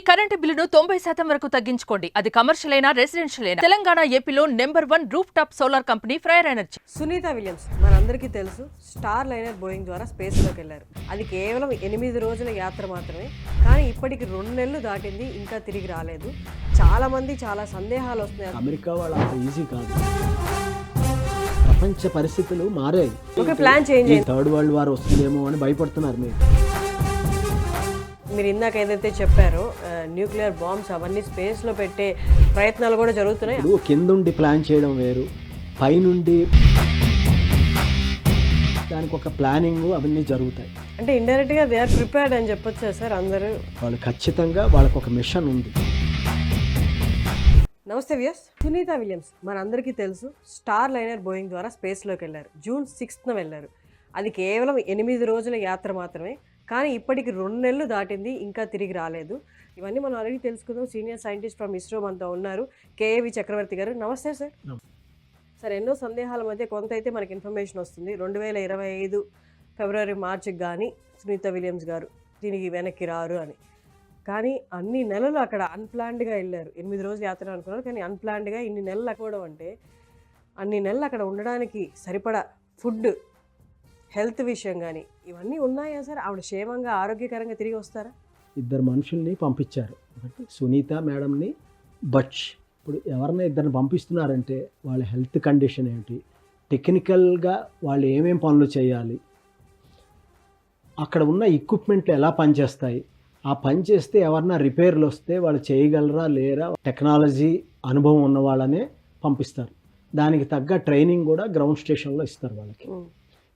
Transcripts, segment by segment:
Current బిల్లును 90% వరకు తగ్గించుకోండి. అది కమర్షియల్ అయినా రెసిడెన్షియల్ అయినా. తెలంగాణ ఏపీలో #1 roof top solar company ఫ్రైర్ energy. Sunitha Williams మనందరికీ తెలుసు, స్టార్ లైనర్ బోయింగ్ ద్వారా స్పేస్లోకి వెళ్ళారు. అది కేవలం 8 రోజుల యాత్ర మాత్రమే. కానీ ఇప్పటికి 2 నెలలు దాటింది, ఇంకా తిరిగి రాలేదు. చాలా మంది చాలా సందేహాలు వస్తున్నాయి. అమెరికా వాళ్ళు అంత ఈజీ కాదు. ప్రపంచ పరిస్థితులు మారాయి. ఒక ప్లాన్ చేంజ్ అయింది. థర్డ్ వరల్డ్ వార్ వస్తుందేమో అని భయపడుతున్నారు మీరు ఇందాక ఏదైతే చెప్పారో న్యూక్లియర్ బాంబ్స్ అవన్నీ స్పేస్లో పెట్టే ప్రయత్నాలు కూడా జరుగుతున్నాయి. ఇప్పుడు కిందుండి ప్లాన్ చేయడం వేరు, పైనుండి దానికి ఒక ప్లానింగ్ అవన్నీ జరుగుతాయి. అంటే ఇండైరెక్ట్గా దే ఆర్ ప్రిపేర్డ్ అని చెప్పొచ్చా సార్ అందరూ? వాళ్ళు ఖచ్చితంగా వాళ్ళకు ఒక మిషన్ ఉంది. నమస్తే వ్యూయర్స్, సునీత విలియమ్స్ మనందరికీ తెలుసు, స్టార్ లైనర్ బోయింగ్ ద్వారా స్పేస్లోకి వెళ్ళారు. జూన్ 6న వెళ్ళారు. అది కేవలం 8 రోజుల యాత్ర మాత్రమే. కానీ ఇప్పటికి 2 నెలలు దాటింది, ఇంకా తిరిగి రాలేదు. ఇవన్నీ మనం ఆల్రెడీ తెలుసుకుందాం. సీనియర్ సైంటిస్ట్ ఫ్రమ్ ఇస్రో మనతో ఉన్నారు, కేఏవి చక్రవర్తి గారు. నమస్తే సార్. సార్, ఎన్నో సందేహాల మధ్య కొంత అయితే మనకి ఇన్ఫర్మేషన్ వస్తుంది. 2025 ఫిబ్రవరి మార్చికి కానీ సునీత విలియమ్స్ గారు దీనికి వెనక్కి రారు అని. కానీ అన్ని నెలలు అక్కడ అన్ప్లాన్డ్గా వెళ్ళారు. 8 రోజుల యాత్ర అనుకున్నారు, కానీ అన్ప్లాన్డ్గా ఇన్ని నెలలు అక్కడం అంటే అన్ని నెలలు అక్కడ ఉండడానికి సరిపడా ఫుడ్, హెల్త్ విషయం కానీ ఇవన్నీ ఉన్నాయా సార్? ఆవిడ క్షేమంగా ఆరోగ్యకరంగా తిరిగి వస్తారా? 2 మనుషుల్ని పంపించారు. ఒకటి సునీత మేడంని, బచ్. ఇప్పుడు ఎవరిని 2 పంపిస్తున్నారంటే వాళ్ళ హెల్త్ కండిషన్ ఏంటి, టెక్నికల్గా వాళ్ళు ఏమేం పనులు చేయాలి, అక్కడ ఉన్న ఎక్విప్మెంట్లు ఎలా పనిచేస్తాయి, ఆ పని చేస్తే ఎవరన్నా రిపేర్లు వస్తే వాళ్ళు చేయగలరా లేరా, టెక్నాలజీ అనుభవం ఉన్న వాళ్ళనే పంపిస్తారు. దానికి తగ్గ ట్రైనింగ్ కూడా గ్రౌండ్ స్టేషన్లో ఇస్తారు వాళ్ళకి,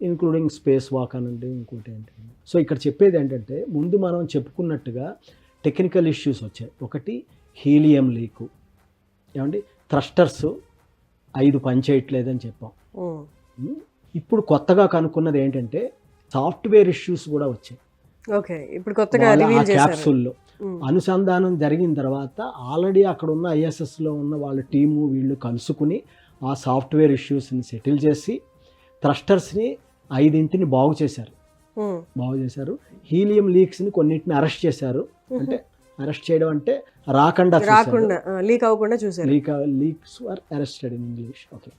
ఇంక్లూడింగ్ స్పేస్ వాక్ అనండి, ఇంకోటి ఏంటంటే. సో ఇక్కడ చెప్పేది ఏంటంటే, ముందు మనం చెప్పుకున్నట్టుగా టెక్నికల్ ఇష్యూస్ వచ్చాయి. ఒకటి హీలియం లీకు, ఏమండి థ్రస్టర్స్ 5 పనిచేయట్లేదని చెప్పాం. ఇప్పుడు కొత్తగా కనుక్కున్నది ఏంటంటే సాఫ్ట్వేర్ ఇష్యూస్ కూడా వచ్చాయి. ఓకే, ఇప్పుడు కొత్తగా క్యాప్సూల్లో అనుసంధానం జరిగిన తర్వాత ఆల్రెడీ అక్కడ ఉన్న ఐఎస్ఎస్లో ఉన్న వాళ్ళ టీము వీళ్ళు కలుసుకుని ఆ సాఫ్ట్వేర్ ఇష్యూస్ని సెటిల్ చేసి థ్రస్టర్స్ని 5 బాగు చేశారు. హీలియం లీక్స్ని కొన్నింటిని అరెస్ట్ చేశారు. అంటే అరెస్ట్ చేయడం అంటే రాకుండా లీక్ అవ్వకుండా చూసారు. Leaks are arrested in English. Okay,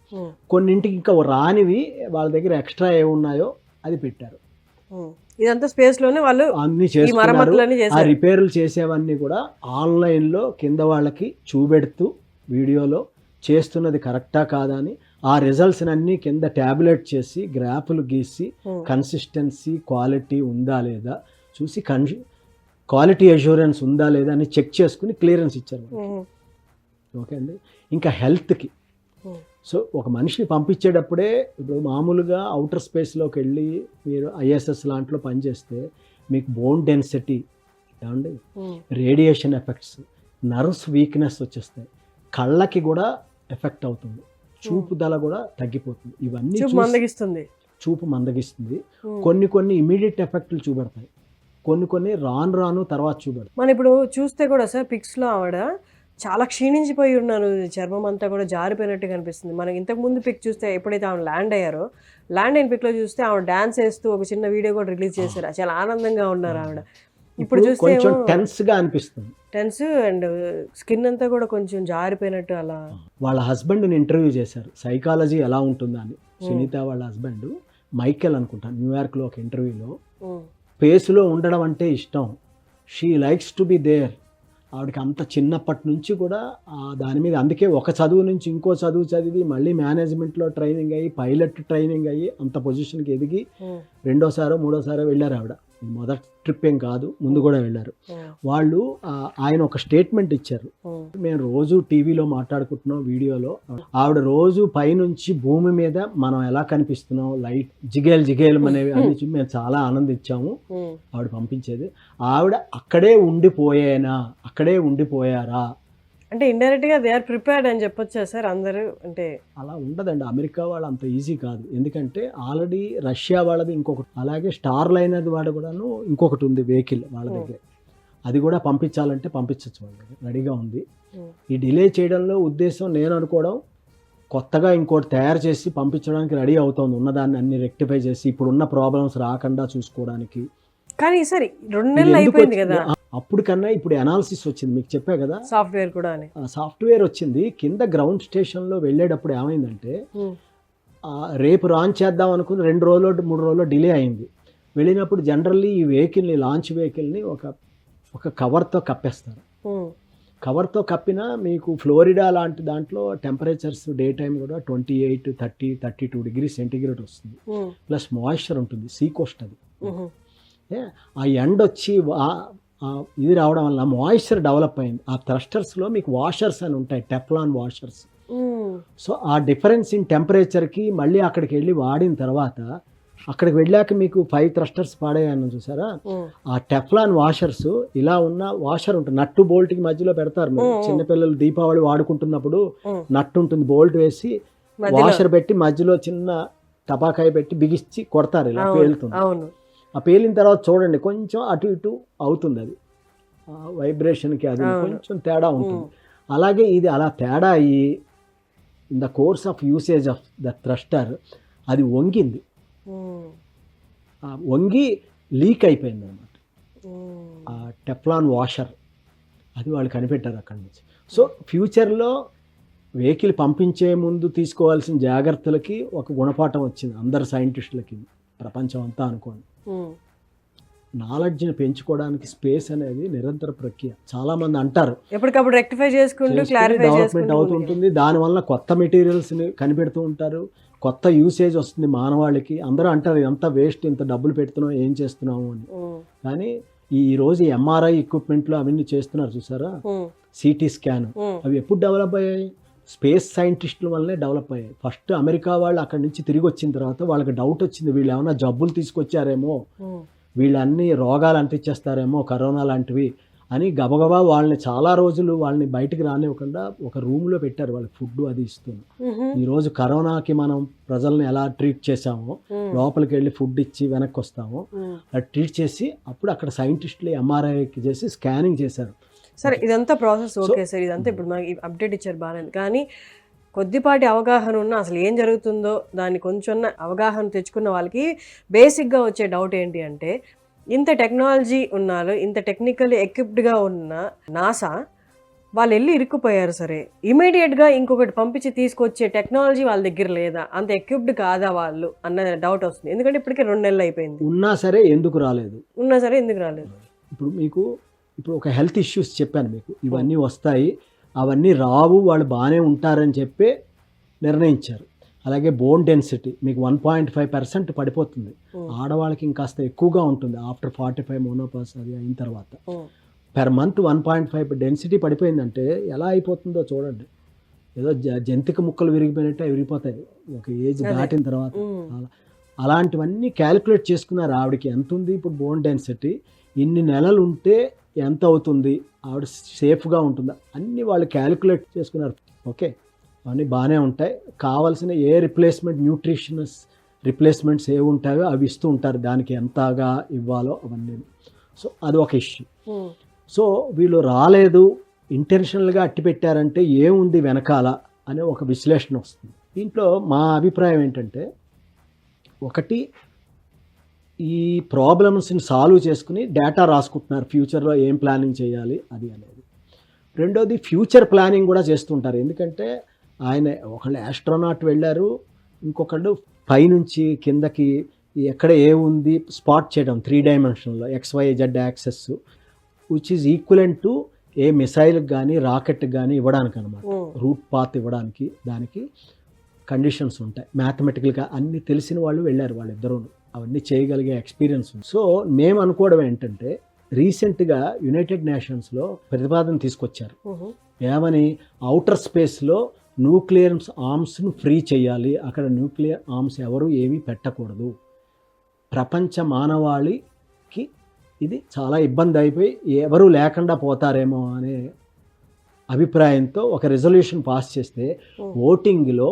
కొన్నింటికి ఇంకా రానివి వాళ్ళ దగ్గర ఎక్స్ట్రా ఏమున్నాయో అది పెట్టారు. ఇదంతా స్పేస్ లోనే వాళ్ళు అన్ని చేస్తున్నారు. ఆ రిపేర్లు చేసేవన్నీ కూడా ఆన్లైన్లో కింద వాళ్ళకి చూపెడుతూ వీడియోలో చేస్తున్నది కరెక్టా కాదా అని ఆ రిజల్ట్స్ అన్ని కింద ట్యాబ్లెట్ చేసి గ్రాఫ్లు గీసి కన్సిస్టెన్సీ క్వాలిటీ ఉందా లేదా చూసి క్వాలిటీ అష్యూరెన్స్ ఉందా లేదా అని చెక్ చేసుకుని క్లియరెన్స్ ఇచ్చారు. ఓకే అండి. ఇంకా హెల్త్కి, సో ఒక మనిషిని పంపించేటప్పుడే ఇప్పుడు మామూలుగా అవుటర్ స్పేస్లోకి వెళ్ళి మీరు ఐఎస్ఎస్ లాంటిలో పనిచేస్తే మీకు బోన్ డెన్సిటీ, ఏమండి రేడియేషన్ ఎఫెక్ట్స్, నర్వ్స్ వీక్నెస్ వచ్చేస్తాయి, కళ్ళకి కూడా ఎఫెక్ట్ అవుతుంది, చూపుదల కూడా తగ్గిపోతుంది. ఇవన్నీ చూపు మందగిస్తుంది. కొన్ని ఇమీడియట్ ఎఫెక్ట్లు చూపెడతాయి, కొన్ని రాను తర్వాత చూపెడతాయి. మనం ఇప్పుడు చూస్తే కూడా సార్ పిక్స్లో ఆవిడ చాలా క్షీణించిపోయి ఉన్నారు, చర్మం అంతా కూడా జారిపోయినట్టు కనిపిస్తుంది. మనం ఇంతకుముందు పిక్ చూస్తే ఎప్పుడైతే ఆవిడ ల్యాండ్ అయ్యారో, ల్యాండ్ అయిన పిక్లో చూస్తే ఆవిడ డాన్స్ వేస్తూ ఒక చిన్న వీడియో కూడా రిలీజ్ చేశారు. చాలా ఆనందంగా ఉన్నారు ఆవిడ. ఇప్పుడు చూస్తే టెన్స్గా అనిపిస్తుంది, టెన్స్ అండ్ స్కిన్ అంతా కూడా కొంచెం జారిపోయినట్టు అలా. వాళ్ళ హస్బెండ్ని ఇంటర్వ్యూ చేశారు, సైకాలజీ ఎలా ఉంటుందా అని. సునీత వాళ్ళ హస్బెండ్ మైకేల్ అనుకుంటాను, న్యూయార్క్లో ఒక ఇంటర్వ్యూలో స్పేస్లో ఉండడం అంటే ఇష్టం, she likes to be there. ఆవిడకి అంత చిన్నప్పటి నుంచి కూడా దాని మీద, అందుకే ఒక చదువు నుంచి ఇంకో చదువు చదివి మళ్ళీ మేనేజ్మెంట్లో ట్రైనింగ్ అయ్యి పైలట్ ట్రైనింగ్ అయ్యి అంత పొజిషన్కి ఎదిగి 2వ 3వ వెళ్ళారు ఆవిడ. మొదటి ట్రిప్ ఏం కాదు, ముందు కూడా వెళ్ళారు. వాళ్ళు ఆయన ఒక స్టేట్మెంట్ ఇచ్చారు, మేము రోజు టీవీలో మాట్లాడుకుంటున్నాం వీడియోలో, ఆవిడ రోజు పైనుంచి భూమి మీద మనం ఎలా కనిపిస్తున్నాం, లైట్ జిగేలు అనేవి అన్ని మేము చాలా ఆనందించాము. ఆవిడ పంపించేది, ఆవిడ అక్కడే ఉండిపోయారా అంటే ఇండైరెక్ట్గా దే ఆర్ ప్రిపేర్డ్ అని చెప్పొచ్చా సార్ అందరూ? అంటే అలా ఉండదండి, అమెరికా వాళ్ళు అంత ఈజీ కాదు. ఎందుకంటే ఆల్రెడీ రష్యా వాళ్ళది ఇంకొకటి, అలాగే స్టార్ లైనర్ వాడు కూడాను ఇంకొకటి ఉంది వెహికల్ వాళ్ళ దగ్గర, అది కూడా పంపించాలంటే పంపించవచ్చు, వాళ్ళ దగ్గర రెడీగా ఉంది. ఈ డిలే చేయడంలో ఉద్దేశం నేను అనుకోవడం, కొత్తగా ఇంకోటి తయారు చేసి పంపించడానికి రెడీ అవుతుంది, ఉన్నదాన్ని అన్ని రెక్టిఫై చేసి ఇప్పుడున్న ప్రాబ్లమ్స్ రాకుండా చూసుకోవడానికి. కానీ సరే 2 నెలలు అయిపోయింది కదా, అప్పుడు కన్నా ఇప్పుడు అనాలిసిస్ వచ్చింది, మీకు చెప్పా కదా సాఫ్ట్వేర్ కూడా అని. సాఫ్ట్వేర్ వచ్చింది. కింద గ్రౌండ్ స్టేషన్లో వెళ్ళేటప్పుడు ఏమైందంటే రేపు లాంచ్ చేద్దాం అనుకుని 2 రోజులు 3 రోజులు డిలే అయింది. వెళ్ళినప్పుడు జనరల్లీ ఈ వెహికల్ని లాంచ్ వెహికల్ని ఒక కవర్తో కప్పేస్తారు. కవర్తో కప్పినా మీకు ఫ్లోరిడా లాంటి దాంట్లో టెంపరేచర్స్ డే టైం కూడా 28, 30, 32 డిగ్రీ సెంటిగ్రేడ్ వస్తుంది. ప్లస్ మాయిశ్చర్ ఉంటుంది, సీ కోస్ట్ అది. ఆ ఎండ్ వచ్చి ఇది రావడం వల్ల మాయిశ్చర్ డెవలప్ అయింది. ఆ థ్రస్టర్స్లో మీకు వాషర్స్ అని ఉంటాయి, టెఫ్లాన్ వాషర్స్. సో ఆ డిఫరెన్స్ ఇన్ టెంపరేచర్కి మళ్ళీ అక్కడికి వెళ్ళి వాడిన తర్వాత అక్కడికి వెళ్ళాక మీకు 5 థ్రస్టర్స్ పాడేయని చూసారా, ఆ టెఫ్లాన్ వాషర్స్ ఇలా ఉన్న వాషర్ ఉంటుంది, నట్టు బోల్ట్కి మధ్యలో పెడతారు. మీరు చిన్నపిల్లలు దీపావళి వాడుకుంటున్నప్పుడు నట్టు ఉంటుంది, బోల్ట్ వేసి వాషర్ పెట్టి మధ్యలో చిన్న టపాకాయ పెట్టి బిగిచ్చి కొడతారు, ఇలా పేలుతుంది. ఆ పేలిన తర్వాత చూడండి కొంచెం అటు ఇటు అవుతుంది, అది వైబ్రేషన్కి అది కొంచెం తేడా ఉంటుంది. అలాగే ఇది అలా తేడా అయ్యి in the course of usage of the thruster అది వంగింది, వంగి లీక్ అయిపోయింది అనమాట ఆ టెఫ్లాన్ వాషర్. అది వాళ్ళు కనిపెట్టారు అక్కడి నుంచి. సో ఫ్యూచర్లో వెహికల్ పంపించే ముందు తీసుకోవాల్సిన జాగ్రత్తలకి ఒక గుణపాఠం వచ్చింది అందరు సైంటిస్టులకి, ప్రపంచం అంతా అనుకోండి. నాలెడ్జ్ని పెంచుకోవడానికి స్పేస్ అనేది నిరంతర ప్రక్రియ. చాలా మంది అంటారు ఎప్పటికప్పుడు రెక్టిఫై చేసుకుంటూ డెవలప్మెంట్ అవుతుంటుంది, దానివల్ల కొత్త మెటీరియల్స్ని కనిపెడుతూ ఉంటారు, కొత్త యూసేజ్ వస్తుంది మానవాళికి. అందరూ అంటారు ఇదంతా వేస్ట్, ఇంత డబ్బులు పెడుతున్నాం, ఏం చేస్తున్నాము అని. కానీ ఈరోజు ఎంఆర్ఐ ఎక్విప్మెంట్లో అవన్నీ చేస్తున్నారు చూసారా, సిటీ స్కాన్, అవి ఎప్పుడు డెవలప్ అయ్యాయి? స్పేస్ సైంటిస్టుల వల్లనే డెవలప్ అయ్యాయి. ఫస్ట్ అమెరికా వాళ్ళు అక్కడి నుంచి తిరిగి వచ్చిన తర్వాత వాళ్ళకి డౌట్ వచ్చింది, వీళ్ళు ఏమైనా జబ్బులు తీసుకొచ్చారేమో, వీళ్ళన్ని రోగాలు అంటించేస్తారేమో, కరోనా లాంటివి అని గబగబా వాళ్ళని చాలా రోజులు వాళ్ళని బయటికి రానివ్వకుండా ఒక రూమ్లో పెట్టారు, వాళ్ళకి ఫుడ్ అది ఇస్తుంది. ఈరోజు కరోనాకి మనం ప్రజల్ని ఎలా ట్రీట్ చేసామో, లోపలికి వెళ్ళి ఫుడ్ ఇచ్చి వెనక్కి వస్తామో అలా ట్రీట్ చేసి అప్పుడు అక్కడ సైంటిస్టులు ఎంఆర్ఐకి చేసి స్కానింగ్ చేశారు. సరే ఇదంతా ప్రాసెస్ ఓకే సార్, ఇదంతా ఇప్పుడు మనకి అప్డేట్ ఇచ్చారు బాగానే. కానీ కొద్దిపాటి అవగాహన ఉన్న అసలు ఏం జరుగుతుందో దాన్ని కొంచెం అవగాహన తెచ్చుకున్న వాళ్ళకి బేసిక్గా వచ్చే డౌట్ ఏంటి అంటే, ఇంత టెక్నాలజీ ఉన్నారు, ఇంత టెక్నికల్లీ ఎక్విప్డ్గా ఉన్న నాసా వాళ్ళు వెళ్ళి ఇరుక్కుపోయారు, సరే ఇమీడియట్గా ఇంకొకటి పంపించి తీసుకొచ్చే టెక్నాలజీ వాళ్ళ దగ్గర లేదా, అంత ఎక్విప్డ్ కాదా వాళ్ళు అన్న డౌట్ వస్తుంది. ఎందుకంటే ఇప్పటికే 2 నెలలు అయిపోయింది. ఉన్నా సరే ఎందుకు రాలేదు? ఇప్పుడు మీకు ఇప్పుడు ఒక హెల్త్ ఇష్యూస్ చెప్పాను మీకు, ఇవన్నీ వస్తాయి, అవన్నీ రావు, వాళ్ళు బాగానే ఉంటారని చెప్పి నిర్ణయించారు. అలాగే బోన్ డెన్సిటీ మీకు 1.5% పడిపోతుంది, ఆడవాళ్ళకి ఇంకాస్త ఎక్కువగా ఉంటుంది ఆఫ్టర్ 45 మోనోపాస్ అది అయిన తర్వాత. పెర్ మంత్ 1.5 డెన్సిటీ పడిపోయిందంటే ఎలా అయిపోతుందో చూడండి, ఏదో జంతిక ముక్కలు విరిగిపోయినట్టే విరిగిపోతాయి ఒక ఏజ్ దాటిన తర్వాత. అలాంటివన్నీ క్యాలిక్యులేట్ చేసుకున్నారు ఆవిడకి ఎంత ఉంది ఇప్పుడు బోన్ డెన్సిటీ, ఇన్ని నెలలు ఉంటే ఎంత అవుతుంది, ఆవిడ సేఫ్గా ఉంటుందా, అన్నీ వాళ్ళు క్యాలిక్యులేట్ చేసుకున్నారు. ఓకే అవన్నీ బాగానే ఉంటాయి, కావాల్సిన ఏ రిప్లేస్మెంట్ న్యూట్రిషనస్ రిప్లేస్మెంట్స్ ఏ ఉంటాయో అవి ఇస్తూ ఉంటారు, దానికి ఎంతగా ఇవ్వాలో అవన్నీ. సో అది ఒక ఇష్యూ. సో వీళ్ళు రాలేదు ఇంటెన్షనల్గా అట్టి పెట్టారంటే ఏముంది వెనకాల అనే ఒక విశ్లేషణ వస్తుంది. దీంట్లో మా అభిప్రాయం ఏంటంటే, ఒకటి ఈ ప్రాబ్లమ్స్ని సాల్వ్ చేసుకుని డేటా రాసుకుంటున్నారు ఫ్యూచర్లో ఏం ప్లానింగ్ చేయాలి అది అనేది. రెండోది ఫ్యూచర్ ప్లానింగ్ కూడా చేస్తుంటారు, ఎందుకంటే ఆయన ఒకళ్ళు ఆస్ట్రోనాట్ వెళ్ళారు, ఇంకొకళ్ళు పైనుంచి కిందకి ఎక్కడ ఏముంది స్పాట్ చేయడం 3 డైమెన్షన్లో XYZ axes which is equivalent to a మిసైల్కి కానీ రాకెట్కి కానీ ఇవ్వడానికి అనమాట, రూట్ పాత్ ఇవ్వడానికి దానికి కండిషన్స్ ఉంటాయి. మ్యాథమెటికల్గా అన్నీ తెలిసిన వాళ్ళు వెళ్ళారు వాళ్ళిద్దరూ, అవన్నీ చేయగలిగే ఎక్స్పీరియన్స్ ఉంది. సో మేము అనుకోవడం ఏంటంటే, రీసెంట్గా యునైటెడ్ నేషన్స్లో ప్రతిపాదన తీసుకొచ్చారు, ఏమని ఔటర్ స్పేస్లో న్యూక్లియర్ ఆర్మ్స్ను ఫ్రీ చేయాలి, అక్కడ న్యూక్లియర్ ఆర్మ్స్ ఎవరు ఏమీ పెట్టకూడదు, ప్రపంచ మానవాళికి ఇది చాలా ఇబ్బంది అయిపోయి ఎవరు లేకుండా పోతారేమో అనే అభిప్రాయంతో ఒక రెజల్యూషన్ పాస్ చేస్తే ఓటింగ్లో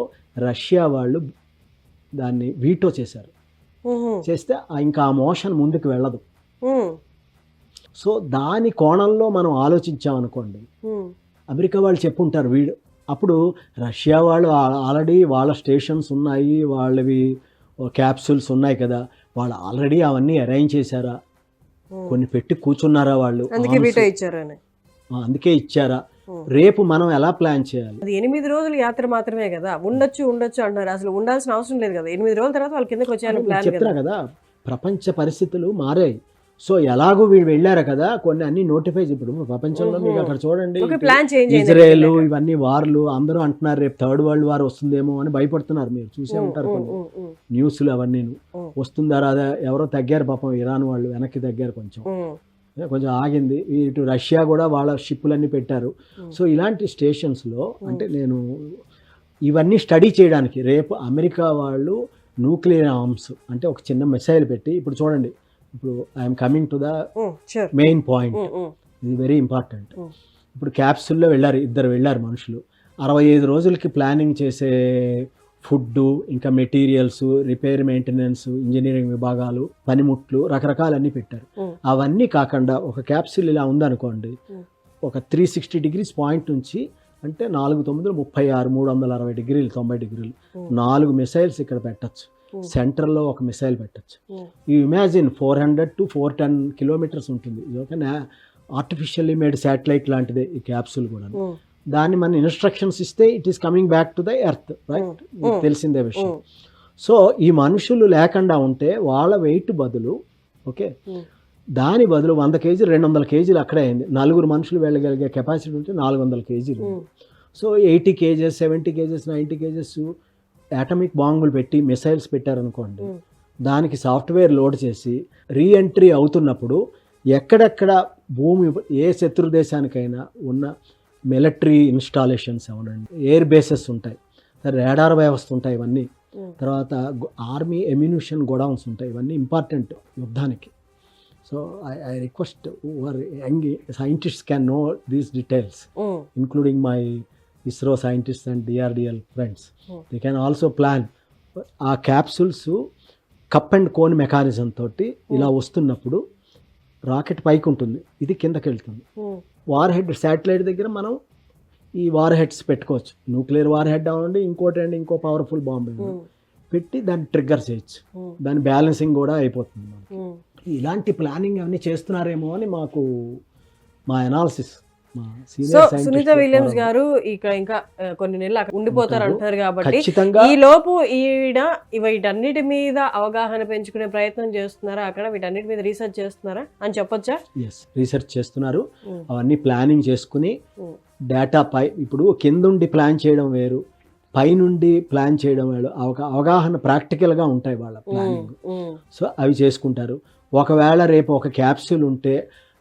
రష్యా వాళ్ళు దాన్ని వీటో చేశారు. చేస్తే ఇంకా ఆ మోషన్ ముందుకు వెళ్ళదు. సో దాని కోణంలో మనం ఆలోచించామనుకోండి, అమెరికా వాళ్ళు చెప్పుంటారు వీడు, అప్పుడు రష్యా వాళ్ళు ఆల్రెడీ వాళ్ళ స్టేషన్స్ ఉన్నాయి, వాళ్ళవి క్యాప్సూల్స్ ఉన్నాయి కదా, వాళ్ళు ఆల్రెడీ అవన్నీ అరేంజ్ చేశారా, కొన్ని పెట్టి కూర్చున్నారా వాళ్ళు, అందుకే వీటో ఇచ్చారని. అందుకే ఇచ్చారా, రేపు మనం ఎలా ప్లాన్ చేయాలి? అది 8 రోజుల యాత్ర మాత్రమే కదా, ఉండొచ్చు అంటున్నారు. అసలు ఉండాల్సిన అవసరం లేదు కదా. 8 రోజుల తర్వాత వాళ్ళ కిందకి వచ్చేయాలని ప్లాన్ చెప్తున్నా కదా, ప్రపంచ పరిస్థితులు మారాయి. సో ఎలాగో వీళ్ళు వెళ్ళారు కదా, కొన్ని అన్ని నోటిఫై. ఇప్పుడు ప్రపంచంలో మీకు అక్కడ చూడండి, ప్లాన్ చేంజ్ ఇజ్రాయెల్ ఇవన్నీ వార్లు, అందరూ అంటున్నారు రేపు థర్డ్ వరల్డ్ వార్ వస్తుందేమో అని భయపడుతున్నారు. మీరు చూసే ఉంటారు కొన్ని న్యూస్లు అవన్నీ. వస్తుందా రాదా, ఎవరో తగ్గారు పాపం, ఇరాన్ వాళ్ళు వెనక్కి తగ్గారు, కొంచెం ఆగింది. ఇటు రష్యా కూడా వాళ్ళ షిప్పులన్నీ పెట్టారు. సో ఇలాంటి స్టేషన్స్లో అంటే నేను ఇవన్నీ స్టడీ చేయడానికి, రేపు అమెరికా వాళ్ళు న్యూక్లియర్ ఆర్మ్స్ అంటే ఒక చిన్న మిసైల్ పెట్టి, ఇప్పుడు చూడండి, ఇప్పుడు I'm coming to the main point, ఇది వెరీ ఇంపార్టెంట్. ఇప్పుడు క్యాప్సూల్లో ఇద్దరు వెళ్ళారు మనుషులు. 65 రోజులకి ప్లానింగ్ చేసే ఫుడ్, ఇంకా మెటీరియల్స్, రిపేర్, మెయింటెనెన్స్, ఇంజనీరింగ్ విభాగాలు, పనిముట్లు, రకరకాలన్నీ పెట్టారు. అవన్నీ కాకుండా ఒక క్యాప్సూల్ ఇలా ఉందనుకోండి, ఒక 360 డిగ్రీస్ పాయింట్ నుంచి, అంటే 4 9 36 360 డిగ్రీలు 90 డిగ్రీలు 4 మిసైల్స్ ఇక్కడ పెట్టచ్చు. సెంటర్లో ఒక మిసైల్ పెట్టచ్చు. ఈ ఇమాజిన్ 400 to 410 కిలోమీటర్స్ ఉంటుంది. ఇది ఒక ఆర్టిఫిషియల్లీ మేడ్ శాటిలైట్ లాంటిదే ఈ క్యాప్సూల్ కూడా. దాన్ని మన ఇన్స్ట్రక్షన్స్ ఇస్తే it is coming back to the earth, right? తెలిసిందే విషయం. సో ఈ మనుషులు లేకుండా ఉంటే వాళ్ళ వెయిట్ బదులు, ఓకే, దాని బదులు 100 కేజీలు 200 కేజీలు అక్కడే అయింది. 4 మనుషులు వెళ్ళగలిగే కెపాసిటీ ఉంటే 400 కేజీలు. So 80 kgs 70 kgs 90 kgs atomic బాంబులు పెట్టి మిసైల్స్ పెట్టారనుకోండి, దానికి సాఫ్ట్వేర్ లోడ్ చేసి రీఎంట్రీ అవుతున్నప్పుడు ఎక్కడెక్కడ భూమి, ఏ శత్రు దేశానికైనా ఉన్న మిలిటరీ ఇన్స్టాలేషన్స్ అవనండి, ఎయిర్ బేసెస్ ఉంటాయి, రాడార్ వ్యవస్థ ఉంటాయి, ఇవన్నీ తర్వాత ఆర్మీ ఎమ్యునిషన్ గోడౌన్స్ ఉంటాయి, ఇవన్నీ ఇంపార్టెంట్ యుద్ధానికి. So I request young scientists can know these details, including my ISRO scientists and DRDL friends. They can also plan. ఆ capsules cup and cone mechanism తోటి ఇలా వస్తున్నప్పుడు రాకెట్ పైకి ఉంటుంది, ఇది కిందకి వెళ్తుంది. వార్ హెడ్ శాటిలైట్ దగ్గర మనం ఈ వార్ హెడ్స్ పెట్టుకోవచ్చు. న్యూక్లియర్ వార్ హెడ్ అవ్వండి, ఇంకో పవర్ఫుల్ బాంబ్ పెట్టి దాన్ని ట్రిగ్గర్ చేయొచ్చు. దాని బ్యాలెన్సింగ్ కూడా అయిపోతుంది మనకి. ఇలాంటి ప్లానింగ్ అవన్నీ చేస్తున్నారేమో అని మా అనాలిసిస్. సో సునీత విలియమ్స్ గారు ఇక ఇంకా కొన్ని నెలలు అక్కడ ఉండిపోతారు అంటారు కాబట్టి, ఈ లోపు వీటన్నిటి మీద అవగాహన పెంచుకునే ప్రయత్నం చేస్తున్నారా, అక్కడ వీటన్నిటి మీద రీసెర్చ్ చేస్తున్నారా అని చెప్పొచ్చా? ఎస్, రీసెర్చ్ చేస్తున్నారు. అవన్నీ ప్లానింగ్ చేసుకుని డేటా ఇప్పుడు కిందుండి ప్లాన్ చేయడం వేరు, పైనుండి ప్లాన్ చేయడం వేరు. అవగాహన ప్రాక్టికల్గా ఉంటాయి వాళ్ళ ప్లానింగ్. సో అవి చేసుకుంటారు. ఒకవేళ రేపు ఒక క్యాప్సూల్ ఉంటే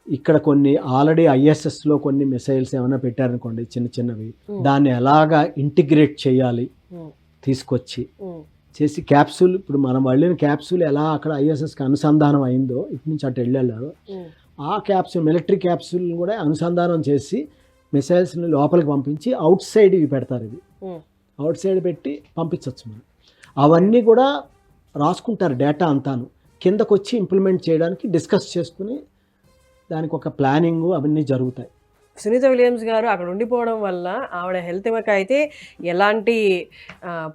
ఇక్కడ కొన్ని ఆల్రెడీ ISSలో కొన్ని మిసైల్స్ ఏమైనా పెట్టారనుకోండి, చిన్నవి, దాన్ని ఎలాగా ఇంటిగ్రేట్ చేయాలి తీసుకొచ్చి చేసి క్యాప్సూల్, ఇప్పుడు మనం వెళ్ళిన క్యాప్సూల్ ఎలా అక్కడ ISSకి అనుసంధానం అయిందో, ఇటు నుంచి అటు వెళ్ళారు, ఆ క్యాప్సూల్ మిలిటరీ క్యాప్సూల్ కూడా అనుసంధానం చేసి మిసైల్స్ని లోపలికి పంపించి అవుట్ సైడ్ ఇవి పెడతారు. ఇవి అవుట్ సైడ్ పెట్టి పంపించవచ్చు మనం. అవన్నీ కూడా రాసుకుంటారు డేటా అంతాను. కిందకు వచ్చి ఇంప్లిమెంట్ చేయడానికి డిస్కస్ చేసుకుని దానికి ఒక ప్లానింగ్ అవన్నీ జరుగుతాయి. సునీత విలియమ్స్ గారు అక్కడ ఉండిపోవడం వల్ల ఆవిడ హెల్త్ అయితే ఎలాంటి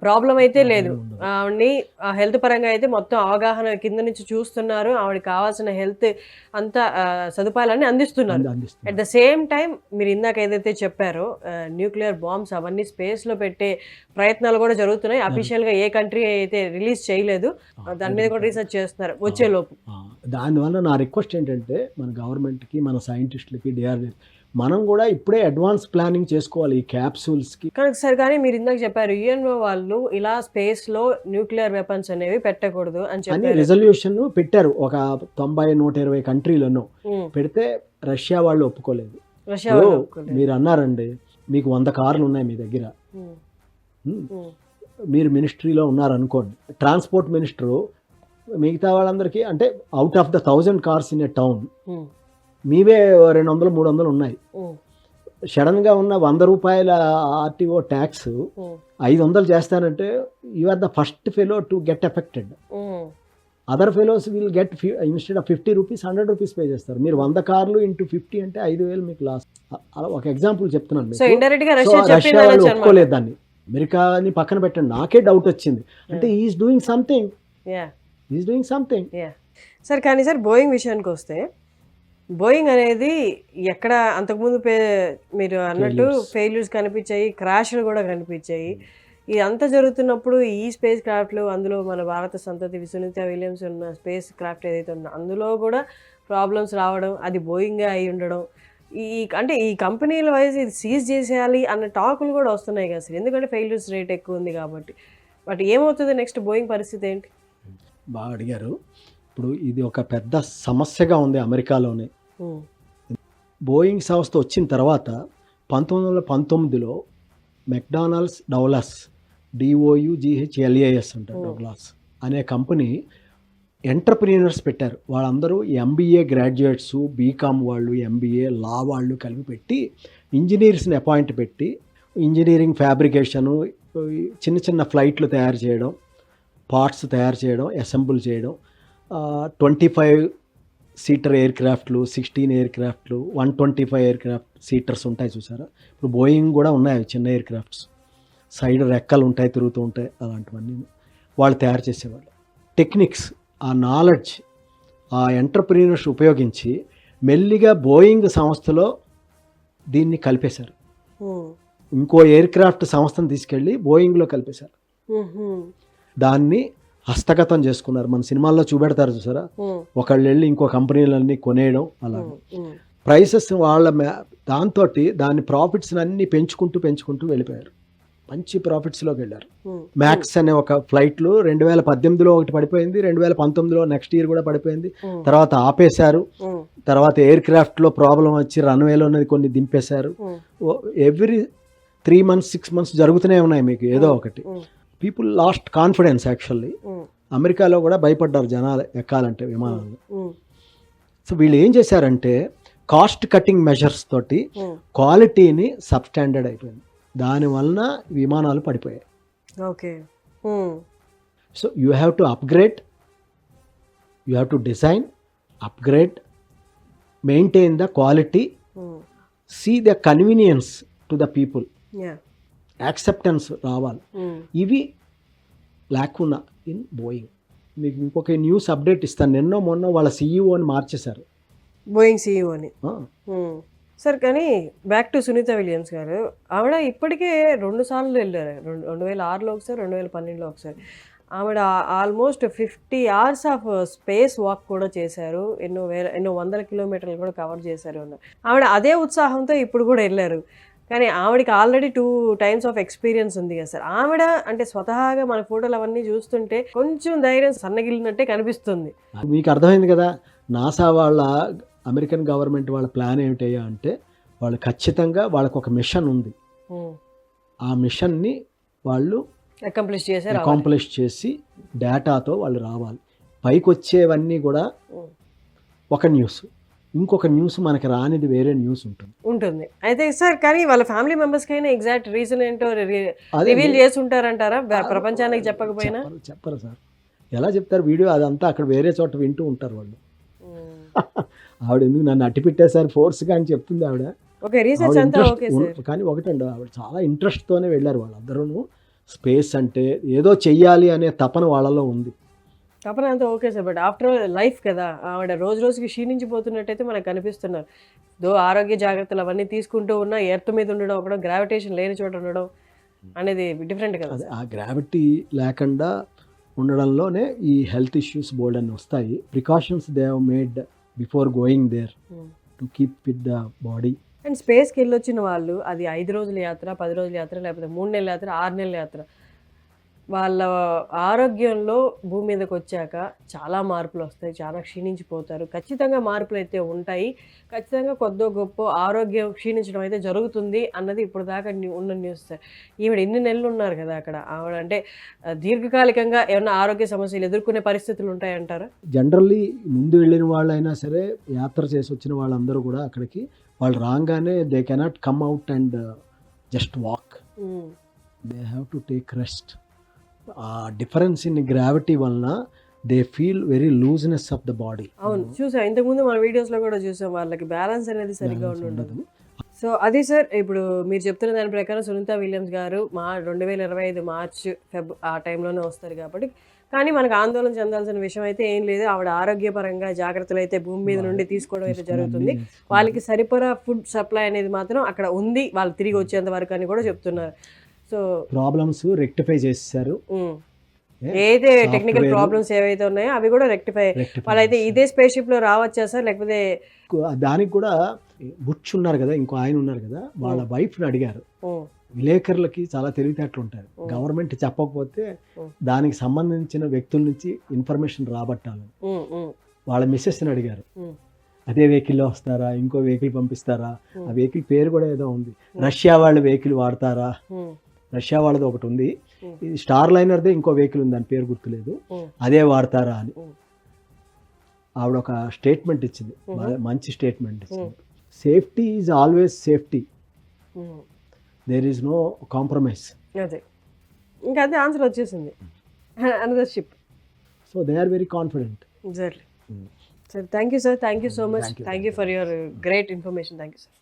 ప్రాబ్లం అయితే లేదు. ఆవిడని హెల్త్ పరంగా అయితే మొత్తం అవగాహన కింద నుంచి చూస్తున్నారు. ఆవిడకి కావాల్సిన హెల్త్ అంతా సదుపాయాలన్నీ అందిస్తున్నారు. అట్ ద సేమ్ టైం మీరు ఇందాక ఏదైతే చెప్పారో న్యూక్లియర్ బాంబ్స్ అవన్నీ స్పేస్లో పెట్టే ప్రయత్నాలు కూడా జరుగుతున్నాయి. అఫీషియల్గా ఏ కంట్రీ అయితే రిలీజ్ చేయలేదు, దాని మీద కూడా రీసెర్చ్ చేస్తున్నారు వచ్చేలోపు. దానివల్ల నా రిక్వెస్ట్ ఏంటంటే మన గవర్నమెంట్కి, మన సైంటిస్టులకి, DRDL మనం కూడా ఇప్పుడే అడ్వాన్స్ ప్లానింగ్ చేసుకోవాలి ఈ క్యాప్సూల్స్కి. కానీ మీరు ఇందాక చెప్పారు UNO వాళ్ళు ఇలా స్పేస్లో న్యూక్లియర్ వెపన్స్ అనేవి పెట్టకూడదు అని చెప్పి రిజల్యూషన్ పెట్టారు. ఒక 90-120 కంట్రీలను పెడితే రష్యా వాళ్ళు ఒప్పుకోలేదు. మీరు అన్నారండి, మీకు 100 కార్లు ఉన్నాయి మీ దగ్గర, మీరు మినిస్ట్రీలో ఉన్నారనుకోండి, ట్రాన్స్పోర్ట్ మినిస్టరు మిగతా వాళ్ళందరికీ, అంటే out of the 1000 cars in a town మీవే 200-300 ఉన్నాయి. సడన్గా ఉన్న 100 రూపాయల RTO ట్యాక్స్ 500 చేస్తానంటే you are the first fellow to get affected. Other fellows will get instead of 50 rupees 100 rupees pay చేస్తారు. మీరు 100 కార్లు ఇంటూ 50 అంటే 5000 మీకు లాస్. అలా ఒక ఎగ్జాంపుల్ చెప్తున్నాను. రష్యా వాళ్ళు ఒప్పుకోలేదు దాన్ని. అమెరికాని పక్కన పెట్టండి, నాకే డౌట్ వచ్చింది. అంటే ఈజ్ డూయింగ్ సంథింగ్. సరే, కానీ సార్ బోయింగ్ విషయానికి వస్తే బోయింగ్ అనేది ఎక్కడ అంతకుముందు మీరు అన్నట్టు ఫెయిల్యూర్స్ కనిపించాయి, క్రాష్లు కూడా కనిపించాయి. ఇదంతా జరుగుతున్నప్పుడు ఈ స్పేస్ క్రాఫ్ట్లు, అందులో మన భారత సంతతి సునీత విలియమ్స్ ఉన్న స్పేస్ క్రాఫ్ట్ ఏదైతే ఉందో అందులో కూడా ప్రాబ్లమ్స్ రావడం, అది బోయింగే అయి ఉండడం, అంటే ఈ కంపెనీల వైజ్ ఇది సీజ్ చేసేయాలి అన్న టాకులు కూడా వస్తున్నాయి కదా సార్, ఎందుకంటే ఫెయిల్యూర్స్ రేట్ ఎక్కువ ఉంది కాబట్టి. బట్ ఏమవుతుంది నెక్స్ట్ బోయింగ్ పరిస్థితి ఏంటి? బాగా అడిగారు. ఇప్పుడు ఇది ఒక పెద్ద సమస్యగా ఉంది అమెరికాలోనే. బోయింగ్ సంస్థ వచ్చిన తర్వాత 1919లో మెక్డానల్డ్స్ డౌలస్ DOUGHLAS అంటారు, డౌగ్లాస్ అనే కంపెనీ ఎంటర్ప్రీనర్స్ పెట్టారు. వాళ్ళందరూ MBA గ్రాడ్యుయేట్స్, బీకామ్ వాళ్ళు, MBA లా వాళ్ళు కలిపి పెట్టి ఇంజనీర్స్ని అపాయింట్ పెట్టి ఇంజనీరింగ్ ఫ్యాబ్రికేషను, చిన్న చిన్న ఫ్లైట్లు తయారు చేయడం, పార్ట్స్ తయారు చేయడం, అసెంబుల్ చేయడం, 25 సీటర్ ఎయిర్ క్రాఫ్ట్లు, 16 ఎయిర్ క్రాఫ్ట్లు, 125 ఎయిర్ క్రాఫ్ట్ సీటర్స్ ఉంటాయి చూసారా. ఇప్పుడు బోయింగ్ కూడా ఉన్నాయి చిన్న ఎయిర్ క్రాఫ్ట్స్, సైడ్ రెక్కలు ఉంటాయి, తిరుగుతూ ఉంటాయి, అలాంటివన్నీ వాళ్ళు తయారు చేసేవాళ్ళు. టెక్నిక్స్, ఆ నాలెడ్జ్, ఆ ఎంటర్ప్రీనర్స్ ఉపయోగించి మెల్లిగా బోయింగ్ సంస్థలో దీన్ని కలిపేశారు. ఇంకో ఎయిర్ క్రాఫ్ట్ సంస్థను తీసుకెళ్ళి బోయింగ్లో కలిపేశారు. దాన్ని హస్తగతం చేసుకున్నారు. మన సినిమాల్లో చూపెడతారు చూసారా, ఒకళ్ళు వెళ్ళి ఇంకో కంపెనీలన్నీ కొనేయడం, అలా ప్రైసెస్ వాళ్ళ దాంతో దాని ప్రాఫిట్స్ అన్నీ పెంచుకుంటూ వెళ్ళిపోయారు. మంచి ప్రాఫిట్స్లోకి వెళ్ళారు. మ్యాక్స్ అనే ఒక ఫ్లైట్లు 2018లో ఒకటి పడిపోయింది, 2019లో నెక్స్ట్ ఇయర్ కూడా పడిపోయింది. తర్వాత ఆపేశారు. తర్వాత ఎయిర్ క్రాఫ్ట్లో ప్రాబ్లం వచ్చి రన్వేలో కొన్ని దింపేశారు. ఎవ్రీ 3 months 6 months జరుగుతూనే ఉన్నాయి మీకు ఏదో ఒకటి. People last confidence actually. అమెరికాలో కూడా భయపడ్డారు జనాలు ఎక్కాలంటే విమానాలు. సో వీళ్ళు ఏం చేశారంటే కాస్ట్ కటింగ్ మెజర్స్ తోటి క్వాలిటీని సబ్స్టాండర్డ్ అయిపోయింది. దానివలన విమానాలు పడిపోయాయి. Okay. So you have to upgrade, you have to design, upgrade, maintain the quality, see the convenience to the people, acceptance రావాలి. ఇవి లేకున్నా ఇన్ బోయింగ్. మీకు ఇంకొక న్యూస్ అప్డేట్ ఇస్తాను. మొన్న వాళ్ళ CEOని మార్చేశారు, బోయింగ్ CEOని. సార్ కానీ బ్యాక్ టు సునీత విలియమ్స్ గారు, ఆవిడ ఇప్పటికే 2 సార్లు వెళ్ళారు. 2006లో ఒకసారి, 2012లో ఒకసారి. ఆవిడ almost 50 hours of space walk కూడా చేశారు. ఎన్నో వందల కిలోమీటర్లు కూడా కవర్ చేశారు. ఆవిడ అదే ఉత్సాహంతో ఇప్పుడు కూడా వెళ్ళారు. కానీ ఆవిడకి ఆల్రెడీ 2 times ఆఫ్ ఎక్స్పీరియన్స్ ఉంది కదా సార్. ఆవిడ అంటే స్వతహాగా మన ఫోటోలు అవన్నీ చూస్తుంటే కొంచెం ధైర్యం సన్నగిలినట్టే కనిపిస్తుంది. మీకు అర్థమైంది కదా. నాసా వాళ్ళ, అమెరికన్ గవర్నమెంట్ వాళ్ళ ప్లాన్ ఏమిటయ్యా అంటే, వాళ్ళు ఖచ్చితంగా వాళ్ళకు ఒక మిషన్ ఉంది. ఆ మిషన్ని వాళ్ళు అకాంప్లిష్ చేసి డేటాతో వాళ్ళు రావాలి. పైకి వచ్చేవన్నీ కూడా ఒక న్యూస్, ఇంకొక న్యూస్ మనకి రానిది వేరే న్యూస్ ఉంటుంది. అయితే సార్ కానీ వాళ్ళ ఫ్యామిలీ మెంబర్స్ కైనా ఎగ్జాక్ట్ రీజన్ ఏంటో రివీల్ చేసి ఉంటారంటారా ప్రపంచానికి చెప్పకపోయినా? చెప్పరు సార్. ఎలా చెప్తారు? వీడియో అదంతా అక్కడ వేరే చోట వింటూ ఉంటారు వాళ్ళు. ఆవిడ ఎందుకు నన్ను అట్టి పెట్టేసారు ఫోర్స్గా అని చెప్తుంది ఆవిడ. కానీ ఒకటండి, ఆవిడ చాలా ఇంట్రెస్ట్తోనే వెళ్ళారు వాళ్ళందరూ. స్పేస్ అంటే ఏదో చెయ్యాలి అనే తపన వాళ్ళలో ఉంది. తపన అంతా okay sir, but after life కదా, ఆవిడ రోజు రోజుకి క్షీణించిపోతున్నట్టయితే మనకు కనిపిస్తున్నారు. ఆరోగ్య జాగ్రత్తలు అవన్నీ తీసుకుంటూ ఉన్న ఎర్త్ మీద ఉండడం, ఒకటి గ్రావిటేషన్ లేని చోట ఉండడం అనేది డిఫరెంట్ కదా. ఆ గ్రావిటీ లేకుండా ఉండడంలోనే ఈ హెల్త్ ఇష్యూస్ బోల్డ్ అని వస్తాయి. Precautions they have made before going there to keep with the body. And స్పేస్కి వెళ్ళొచ్చిన వాళ్ళు, అది 5 రోజుల యాత్ర, 10 రోజుల యాత్ర, లేకపోతే 3 నెలల యాత్ర, 6 నెలల యాత్ర, వాళ్ళ ఆరోగ్యంలో భూమి మీదకి వచ్చాక చాలా మార్పులు వస్తాయి, చాలా క్షీణించిపోతారు. ఖచ్చితంగా మార్పులు అయితే ఉంటాయి. ఖచ్చితంగా కొద్దో గొప్ప ఆరోగ్యం క్షీణించడం అయితే జరుగుతుంది అన్నది ఇప్పుడు దాకా ఉన్న న్యూస్ సార్. ఈవిడ ఎన్ని నెలలు ఉన్నారు కదా అక్కడ, ఆవిడ అంటే దీర్ఘకాలికంగా ఏమైనా ఆరోగ్య సమస్యలు ఎదుర్కొనే పరిస్థితులు ఉంటాయంటారా? జనరల్లీ ముందు వెళ్ళిన వాళ్ళైనా సరే, యాత్ర చేసి వచ్చిన వాళ్ళందరూ కూడా అక్కడికి వాళ్ళు రాగానే they cannot come out and just walk. They have to take rest. ఆ డిఫరెన్స్ ఇన్ గ్రావిటీ వలన they feel very looseness of the body. అవును, చూసాం ఇంతకుముందు మన వీడియోస్లో కూడా చూసాం, వాళ్ళకి బ్యాలెన్స్ అనేది సరిగ్గా ఉండదు. సో అది సార్, ఇప్పుడు మీరు చెప్తున్న దాని ప్రకారం సునీత విలియమ్స్ గారు 2025 మార్చ్, ఫెబ్ ఆ టైంలోనే వస్తారు కాబట్టి కానీ మనకు ఆందోళన చెందాల్సిన విషయం అయితే ఏం లేదు. ఆవిడ ఆరోగ్యపరంగా జాగ్రత్తలు అయితే భూమి మీద నుండి తీసుకోవడం అయితే జరుగుతుంది. వాళ్ళకి సరిపడా ఫుడ్ సప్లై అనేది మాత్రం అక్కడ ఉంది, వాళ్ళు తిరిగి వచ్చేంత వరకు అని కూడా చెప్తున్నారు. సో ప్రాబ్లమ్స్ రెక్టిఫై చేశారు. ఏదైతే టెక్నికల్ ప్రాబ్లమ్స్ ఏవైతే ఉన్నాయో అవి కూడా రెక్టిఫై. వాళ్ళైతే ఇదే స్పేస్ షిప్ లో రావచ్చా సార్, లేకపోతే దానికి కూడా బుచ్ ఉన్నారు కదా, ఇంకో ఆయన ఉన్నారు కదా, వాళ్ళ వైఫ్ని అడిగారు. విలేకరులకి చాలా తెలివితేటలు ఉంటారు. గవర్నమెంట్ చెప్పకపోతే దానికి సంబంధించిన వ్యక్తుల నుంచి ఇన్ఫర్మేషన్ రాబట్టాలని వాళ్ళ మిస్సెస్ని అడిగారు. అదే వెహికల్లో వస్తారా, ఇంకో వెహికల్ పంపిస్తారా, ఆ వెహికల్ పేరు కూడా ఏదో ఉంది, రష్యా వాళ్ళ వెహికల్ వాడతారా, రష్యా వాళ్ళది ఒకటి ఉంది, ఇది స్టార్ లైనర్దే ఇంకో వెహికల్ ఉంది, దాని పేరు గుర్తులేదు, అదే వాడతారా అని ఆవిడ ఒక స్టేట్మెంట్ ఇచ్చింది. మంచి స్టేట్మెంట్ ఇచ్చింది. Safety is always safety, there is no compromise. అదే ఇంకా అదే ఆన్సర్ వచ్చేసింది. Another ship. So they are very confident. Exactly. Sir thank you sir, thank you so much, thank you for your great information. Thank you sir.